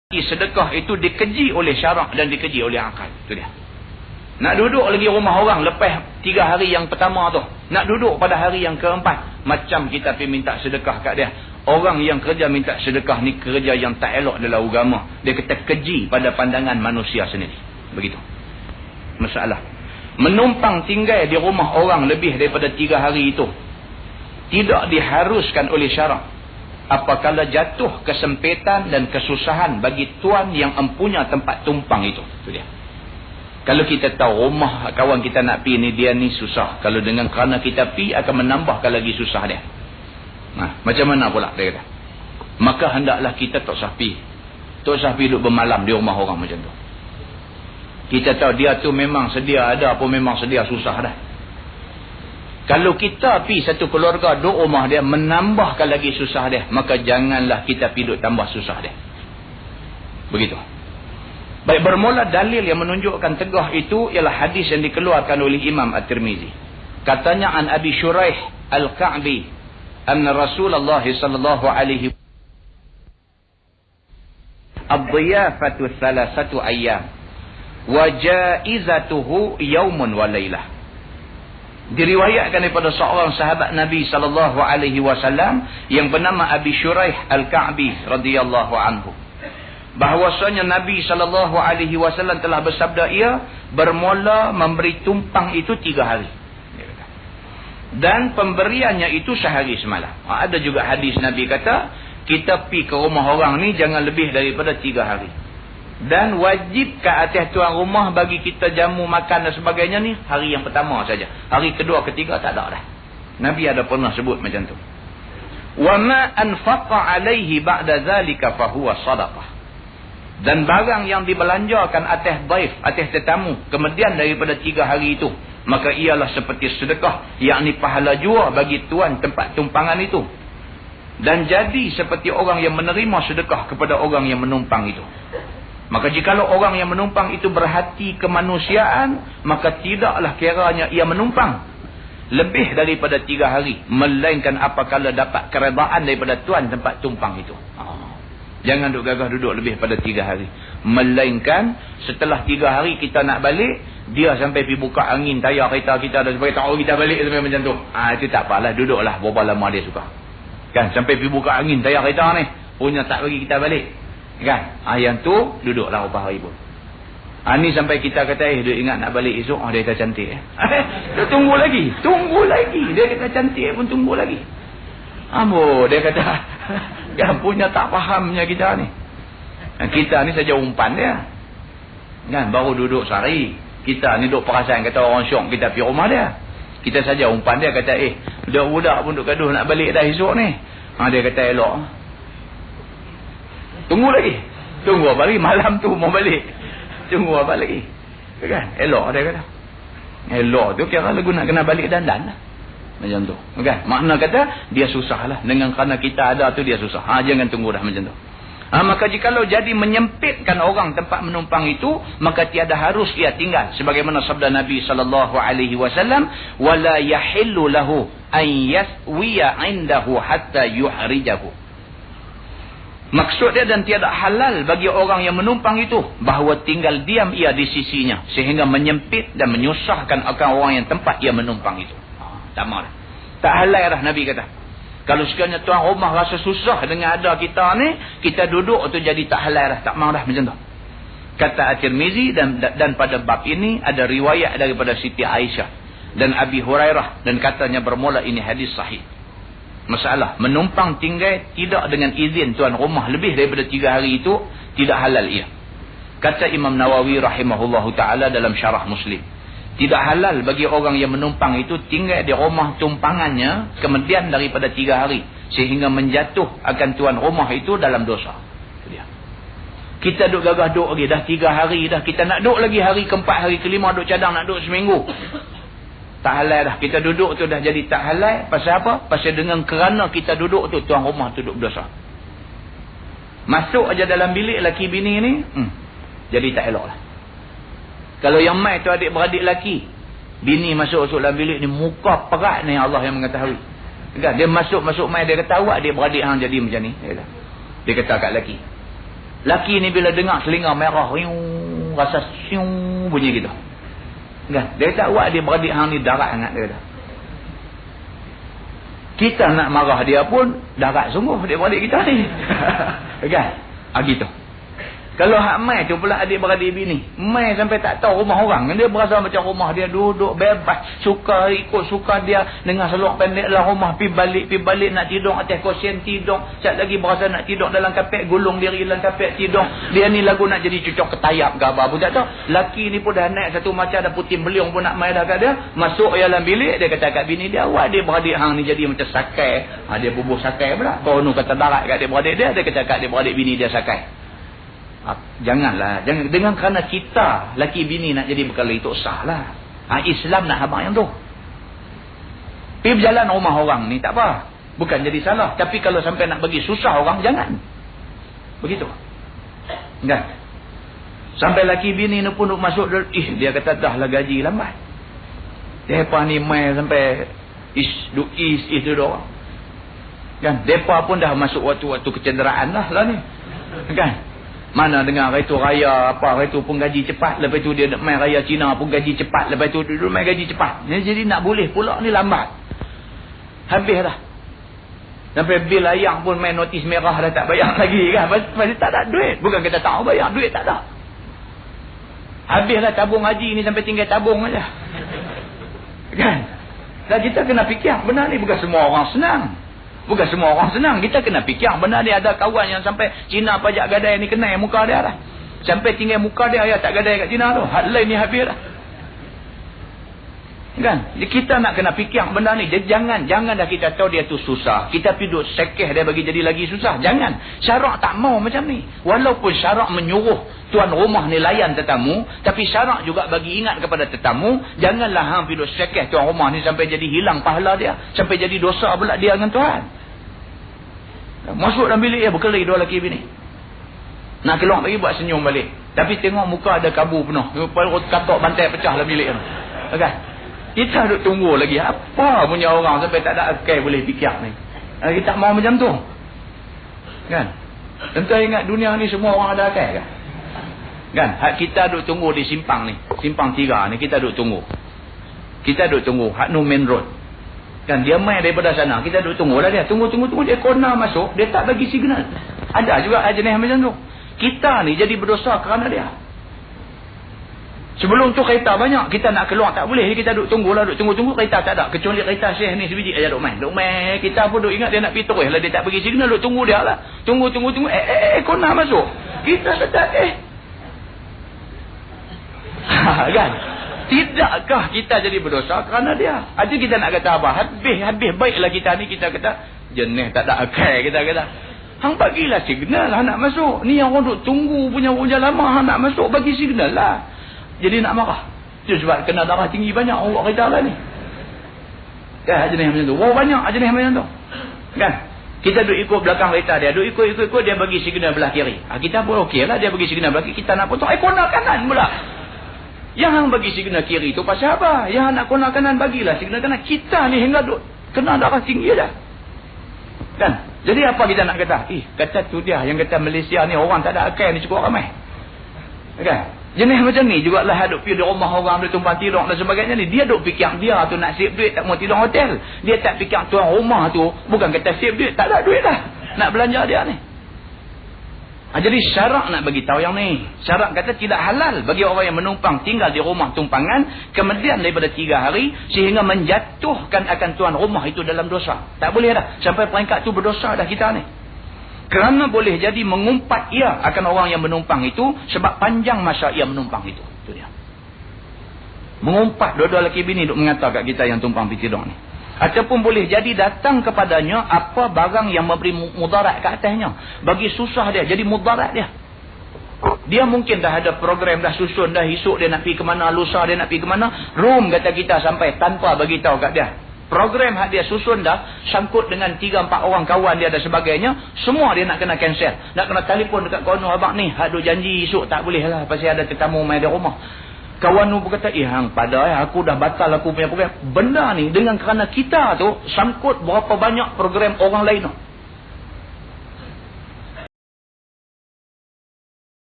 sedekah itu dikeji oleh syarak dan dikeji oleh akal. Itu dia. Nak duduk lagi rumah orang lepas 3 hari yang pertama tu, nak duduk pada hari yang keempat, macam kita pergi minta sedekah kat dia. Orang yang kerja minta sedekah ni kerja yang tak elok dalam agama. Dia kata keji pada pandangan manusia sendiri. Begitu masalah. Menumpang tinggal di rumah orang lebih daripada 3 hari itu tidak diharuskan oleh syarak apabila jatuh kesempitan dan kesusahan bagi tuan yang empunya tempat tumpang itu. Itu dia. Kalau kita tahu rumah kawan kita nak pi ni dia ni susah, kalau dengan kerana kita pi akan menambahkan lagi susah dia. Nah, macam mana pula dia kata? Maka hendaklah kita tak usah pi. Tak usah pi duduk bermalam di rumah orang macam tu. Kita tahu dia tu memang sedia ada pun memang sedia susah dah. Kalau kita pi satu keluarga duduk rumah dia menambahkan lagi susah dia, maka janganlah kita pi duduk tambah susah dia. Begitu. Baik, bermula dalil yang menunjukkan tegah itu ialah hadis yang dikeluarkan oleh Imam At-Tirmizi. Katanya an Abi Shuraih Al-Ka'bi anna Rasulullah sallallahu alaihi ad-dhiyafatu thalathatu ayyam wa jaizatuhu yaumun wa lailah. Diriwayatkan daripada seorang sahabat Nabi sallallahu alaihi wasallam yang bernama Abi Shuraih Al-Ka'bi radhiyallahu anhu, bahwasanya Nabi sallallahu alaihi wasallam telah bersabda, ia bermula memberi tumpang itu 3 hari. Dan pemberiannya itu sehari semalam. Ada juga hadis Nabi kata, kita pi ke rumah orang ni jangan lebih daripada 3 hari. Dan wajib ke atas tuan rumah bagi kita jamu makan dan sebagainya ni hari yang pertama saja. Hari kedua, ketiga tak ada dah. Nabi ada pernah sebut macam tu. Wa ma anfaqa alaihi ba'da zalika fa huwa sadaqah. Dan barang yang dibelanjakan atas dhaif, atas tetamu kemudian daripada 3 hari itu, maka ialah seperti sedekah, yakni pahala jua bagi tuan tempat tumpangan itu. Dan jadi seperti orang yang menerima sedekah kepada orang yang menumpang itu. Maka jikalau orang yang menumpang itu berhati kemanusiaan, maka tidaklah kiranya ia menumpang lebih daripada 3 hari, melainkan apabila dapat keredaan daripada tuan tempat tumpang itu. Jangan duduk gagah duduk lebih pada 3 hari. Melainkan setelah 3 hari kita nak balik, dia sampai pergi buka angin tayar kereta kita dan sebagainya, tak kita balik sampai macam tu. Itu tak apalah, duduklah berapa lama dia suka. Kan, sampai pergi buka angin tayar kereta ni, punya tak bagi kita balik. Kan, yang tu duduklah berapa hari pun. Ni sampai kita kata, dia ingat nak balik esok, dia kata cantik. Dia tunggu lagi. Dia kata cantik pun tunggu lagi. Dia kata, kan punya tak fahamnya kita ni. Kita ni saja umpan dia. Kan, baru duduk sehari. Kita ni duduk perasan kata orang syok kita pergi rumah dia. Kita saja umpan dia kata, budak-budak pun duduk gaduh nak balik dah esok ni. Dia kata elok. Tunggu lagi. Tunggu apa lagi? Malam tu mau balik. Tunggu apa lagi? Kan? Elok dia kata. Elok tu kira lagu nak kena balik dandan lah. Macam tu. Kan? Makna kata dia susah lah. Dengan kerana kita ada tu dia susah. Jangan tunggu dah macam tu. Maka jikalau jadi menyempitkan orang tempat menumpang itu, maka tiada harus ia tinggal. Sebagaimana sabda Nabi SAW, wala yahillu lahu an yaswiya indahu hatta yuhrijahu. Maksud dia, dan tiada halal bagi orang yang menumpang itu bahawa tinggal diam ia di sisinya sehingga menyempit dan menyusahkan akan orang yang tempat ia menumpang itu. Tak mahu dah. Tak halal dah Nabi kata. Kalau sekiranya tuan rumah rasa susah dengan ada kita ni, kita duduk tu jadi tak halal dah, tak mahu dah macam tu. Kata At-Tirmizi, dan pada bab ini ada riwayat daripada Siti Aisyah dan Abi Hurairah, dan katanya bermula ini hadis sahih. Masalah menumpang tinggal tidak dengan izin tuan rumah lebih daripada 3 hari itu tidak halal ia. Kata Imam Nawawi rahimahullahu taala dalam syarah Muslim, tidak halal bagi orang yang menumpang itu tinggal di rumah tumpangannya kemudian daripada 3 hari sehingga menjatuh akan tuan rumah itu dalam dosa. Kita duduk gagah duduk lagi dah 3 hari dah, kita nak duduk lagi hari keempat, hari kelima duduk cadang nak duduk seminggu. Tak halal dah. Kita duduk tu dah jadi tak halal. Pasal apa? Pasal dengan kerana kita duduk tu, tuan rumah tu duduk berdosa. Masuk aja dalam bilik laki bini ni, jadi tak elok lah. Kalau yang mai tu adik-beradik laki, bini masuk dalam bilik ni, muka perat ni Allah yang mengetahui. Kan? Dia masuk mai, dia kata awak adik-beradik hang jadi macam ni. Dia kata kat laki. Laki ni bila dengar selingar merah, rasa siung bunyi gitu. Kan? Dia tak buat dia beradik hang ni darat sangat dia dah. Kita nak marah dia pun darat sungguh dia beradik kita ni. Kan? Gitu. Kalau hak mai tu pula adik-beradik bini. Mai sampai tak tahu rumah orang. Dia berasa macam rumah dia duduk bebas. Suka ikut suka dia. Dengan seluar pendek dalam rumah. Pi balik nak tidur atas kosen tidur. Sekejap lagi berasa nak tidur dalam kapek. Gulung diri dalam kapek tidur. Dia ni lagu nak jadi cucuk ketayap ke apa pun tak tahu. Laki ni pun dah naik satu macam dah puting beliung pun nak mai dah kat dia. Masuk dalam bilik. Dia kata kat bini dia. Awak adik-beradik hang ni jadi macam sakai. Dia bubuh sakai pula. Kau nu kata darat kat adik-beradik dia. Dia kata kat adik-beradik bini dia sakai. Janganlah. Dengan kerana kita laki bini nak jadi perkara itu sahlah. Islam nak habang yang tu. Pergi berjalan rumah orang ni tak apa. Bukan jadi salah. Tapi kalau sampai nak bagi susah orang, jangan. Begitu. Kan? Sampai laki bini ni pun masuk. Dia kata dah lah gaji lambat. Depa ni mai sampai is tu orang. Kan? Depa pun dah masuk waktu-waktu kecederaan lah ni. Kan? Mana dengar hari tu raya apa, hari tu pun gaji cepat, lepas tu dia nak main raya Cina pun gaji cepat, lepas tu dia main gaji cepat. Jadi nak boleh pula ni lambat. Habis dah. Sampai bil ayam pun main notis merah dah tak bayar lagi kan. Pasal tak ada duit. Bukan kita tak bayar, duit tak ada. Habislah tabung haji ni sampai tinggal tabung aja. Kan? Dan kita kena fikir, benar ni bukan semua orang senang. Bukan semua orang senang. Kita kena fikir. Benar dia ada kawan yang sampai Cina pajak gadai ni kenai muka dia dah. Sampai tinggal muka dia tak gadai kat Cina tu. Hal lain ni habis dah. Kan? Kita nak kena fikir benda ni. Jangan dah kita tahu dia tu susah. Kita pergi duduk sekeh dia bagi jadi lagi susah. Jangan. Syarak tak mau macam ni. Walaupun syarak menyuruh tuan rumah ni layan tetamu. Tapi syarak juga bagi ingat kepada tetamu. Janganlah hang pergi duduk sekeh tuan rumah ni sampai jadi hilang pahala dia. Sampai jadi dosa pula dia dengan Tuhan. Masuk dalam bilik dia berkelahi dua lelaki bini. Nak keluar lagi buat senyum balik. Tapi tengok muka ada kabu penuh. Katok bantai pecah dalam bilik tu. Okay. Kita duduk tunggu lagi. Apa punya orang sampai tak ada akal boleh fikir ni. Kita tak mau macam tu. Kan? Tentu ingat dunia ni semua orang ada akal kan? Kan? Hak kita duduk tunggu di simpang ni. Simpang 3 ni kita duduk tunggu. Kita duduk tunggu. Hak no main road. Kan dia main daripada sana. Kita duduk tunggulah dia. Tunggu. Dia corner masuk. Dia tak bagi signal. Ada juga jenis macam tu. Kita ni jadi berdosa kerana dia. Sebelum tu kereta banyak. Kita nak keluar tak boleh. Kita duduk tunggulah. Duduk tunggu. Kereta tak ada. Kecuali kereta Syekh ni sebiji aja duduk main. Duduk main. Kita pun duduk ingat dia nak pergi terus lah. Dia tak bagi signal. Duduk tunggu dia lah. Tunggu. Corner masuk. Kita kata kan? Tidakkah kita jadi berdosa kerana dia? Ada kita nak kata apa? Habis baiklah kita ni. Kita kata jenis tak ada akal. Kita kata hang bagilah signal hang nak masuk. Ni yang orang duk tunggu punya hujan lama hang nak masuk. Bagi signal lah. Jadi nak marah. Itu sebab kena darah tinggi banyak orang kereta lah ni. Kan jenis macam tu. Orang banyak jenis macam tu. Kan? Kita duk ikut belakang kereta dia. Duk ikut dia bagi signal belah kiri. Kita pun okey lah dia bagi signal belah kiri. Kita nak potong. Kona kanan pula. Yang hang bagi signal kiri tu pasal apa? Yang nak kona kanan bagilah signal kanan. Kita ni hingga duk kena darah tinggi dah. Kan? Jadi apa kita nak kata? Kata tu dia yang kata Malaysia ni orang tak ada akal ni cukup ramai. Kan? Jenis macam ni jugalah duk pergi di rumah orang duk tumpang tidur dan sebagainya ni. Dia duk fikir dia tu nak save duit tak mau tidur hotel. Dia tak fikir tuan rumah tu bukan kata save duit, tak ada duit dah. Nak belanja dia ni. Jadi syarak nak bagi tahu yang ni. Syarak kata tidak halal bagi orang yang menumpang tinggal di rumah tumpangan kemudian daripada 3 hari sehingga menjatuhkan akan tuan rumah itu dalam dosa. Tak boleh dah. Sampai peringkat tu berdosa dah kita ni. Kerana boleh jadi mengumpat ia akan orang yang menumpang itu sebab panjang masa ia menumpang itu. Itu dia. Mengumpat dua-dua lelaki bini duk mengata kat kita yang tumpang pergi tidur ni. Ataupun boleh jadi datang kepadanya apa barang yang memberi mudarat ke atasnya. Bagi susah dia. Jadi mudarat dia. Dia mungkin dah ada program dah susun. Dah esok dia nak pergi ke mana. Lusa dia nak pergi ke mana. Room kata kita sampai tanpa bagi tahu kat dia. Program hak dia susun dah. Sangkut dengan 3-4 orang kawan dia dan sebagainya. Semua dia nak kena cancel. Nak kena telefon dekat kono abang ni. Hak duk janji esok tak boleh lah. Pasal ada tetamu main di rumah. Kawan tu berkata, hang pada aku dah batal aku punya program. Benda ni dengan kerana kita tu sangkut berapa banyak program orang lain tu.